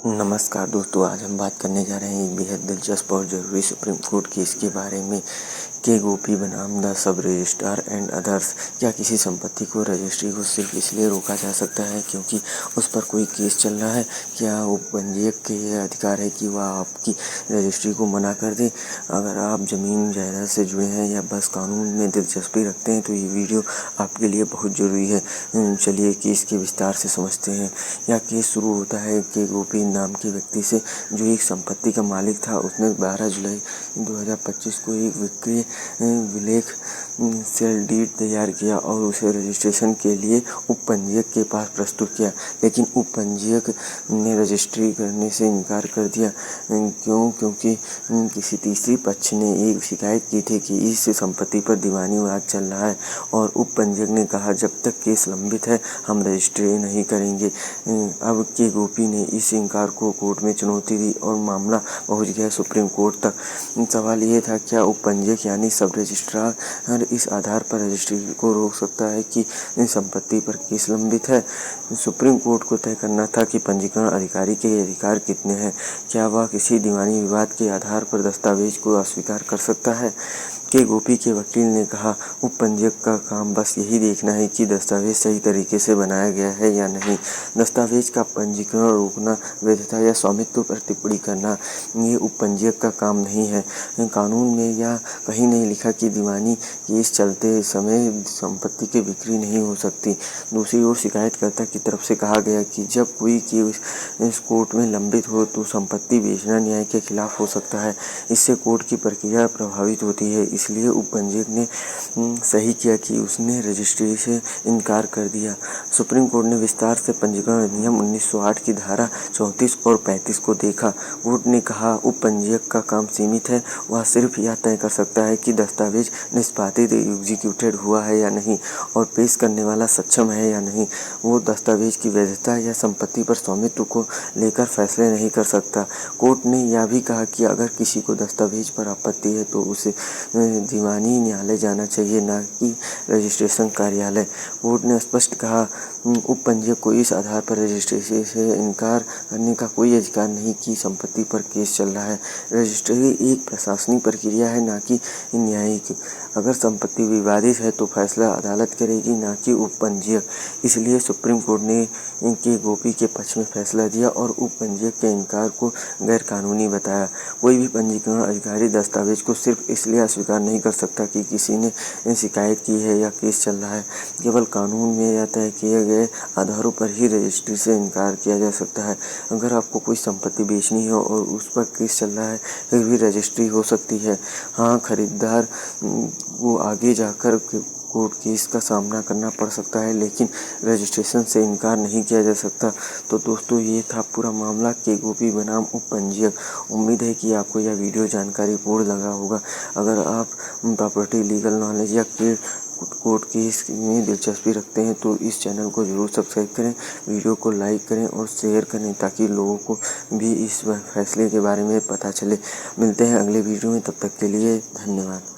नमस्कार दोस्तों, आज हम बात करने जा रहे हैं एक बेहद दिलचस्प और ज़रूरी सुप्रीम कोर्ट केस के बारे में के गोपी बनाम the sub registrar and others. क्या किसी संपत्ति को रजिस्ट्री को सिर्फ इसलिए रोका जा सकता है क्योंकि उस पर कोई केस चल रहा है? क्या उपपंजीयक के यह अधिकार है कि वह आपकी रजिस्ट्री को मना कर दे? अगर आप ज़मीन जायदाद से जुड़े हैं या बस कानून में दिलचस्पी रखते हैं तो ये वीडियो आपके लिए बहुत ज़रूरी है। चलिए केस के विस्तार से समझते हैं। यह केस शुरू होता है कि गोपी नाम के व्यक्ति से, जो एक संपत्ति का मालिक था। उसने 12 जुलाई 2025 को एक विक्रय विलेख सेल डीड तैयार किया और उसे रजिस्ट्रेशन के लिए उपपंजीयक के पास प्रस्तुत किया, लेकिन उपपंजीयक ने रजिस्ट्री करने से इनकार कर दिया। क्योंकि किसी तीसरी पक्ष ने एक शिकायत की थी कि इस संपत्ति पर दीवानी वाद चल रहा है और उपपंजीयक ने कहा, जब तक केस लंबित है हम रजिस्ट्री नहीं करेंगे। अब के गोपी ने इस इनकार को कोर्ट में चुनौती दी और मामला पहुंच गया सुप्रीम कोर्ट तक। सवाल ये था, क्या उपपंजीयक यानी सब रजिस्ट्रार इस आधार पर रजिस्ट्री को रोक सकता है कि संपत्ति पर केस लंबित है? सुप्रीम कोर्ट को तय करना था कि पंजीकरण अधिकारी के अधिकार कितने हैं। क्या वह किसी दीवानी विवाद के आधार पर दस्तावेज को अस्वीकार कर सकता है? के गोपी के वकील ने कहा, उपपंजीयक का काम बस यही देखना है कि दस्तावेज सही तरीके से बनाया गया है या नहीं। दस्तावेज का पंजीकरण रोकना, वैधता या स्वामित्व पर टिप्पणी करना, ये उपपंजीयक का काम नहीं है। कानून में या कहीं नहीं लिखा कि दीवानी केस चलते समय संपत्ति की बिक्री नहीं हो सकती। दूसरी ओर शिकायतकर्ता की तरफ से कहा गया कि जब कोई केस कोर्ट में लंबित हो तो संपत्ति बेचना न्याय के खिलाफ हो सकता है। इससे कोर्ट की प्रक्रिया प्रभावित होती है। इसलिए उपपंजीयक ने सही किया कि उसने रजिस्ट्री से इनकार कर दिया। सुप्रीम कोर्ट ने विस्तार से पंजीकरण अधिनियम 1908 की धारा 34 और 35 को देखा। कोर्ट ने कहा, उपपंजीयक का काम सीमित है। वह सिर्फ यह तय कर सकता है कि दस्तावेज निष्पादित एग्जीक्यूटेड हुआ है या नहीं और पेश करने वाला सक्षम है या नहीं। वो दस्तावेज की वैधता या संपत्ति पर स्वामित्व को लेकर फैसले नहीं कर सकता। कोर्ट ने यह भी कहा कि अगर किसी को दस्तावेज पर आपत्ति है तो उसे दीवानी न्यायालय जाना चाहिए, न कि रजिस्ट्रेशन कार्यालय। कोर्ट ने स्पष्ट कहा, उपपंजीयक को इस आधार पर रजिस्ट्री से इनकार करने का कोई अधिकार नहीं कि संपत्ति पर केस चल रहा है। रजिस्ट्री एक प्रशासनिक प्रक्रिया है, न कि न्यायिक। अगर संपत्ति विवादित है तो फैसला अदालत करेगी, न कि उपपंजीयक। इसलिए सुप्रीम कोर्ट ने के गोपी के पक्ष में फैसला दिया और उपपंजीयक के इनकार को गैर कानूनी बताया। कोई भी पंजीकरण अधिकारी दस्तावेज को सिर्फ इसलिए अस्वीकार नहीं कर सकता कि किसी ने शिकायत की है या केस चल रहा है। केवल कानून में या तय किए गए आधारों पर ही रजिस्ट्री से इनकार किया जा सकता है। अगर आपको कोई संपत्ति बेचनी हो और उस पर केस चल रहा है, फिर भी रजिस्ट्री हो सकती है। हाँ, खरीदार को आगे जाकर कोर्ट केस का सामना करना पड़ सकता है, लेकिन रजिस्ट्रेशन से इनकार नहीं किया जा सकता। तो दोस्तों, ये था पूरा मामला के गोपी बनाम उपपंजीयक। उम्मीद है कि आपको यह वीडियो जानकारीपूर्ण लगा होगा। अगर आप प्रॉपर्टी लीगल नॉलेज या कोर्ट केस में दिलचस्पी रखते हैं तो इस चैनल को ज़रूर सब्सक्राइब करें, वीडियो को लाइक करें और शेयर करें ताकि लोगों को भी इस फैसले के बारे में पता चले। मिलते हैं अगले वीडियो में, तब तक के लिए धन्यवाद।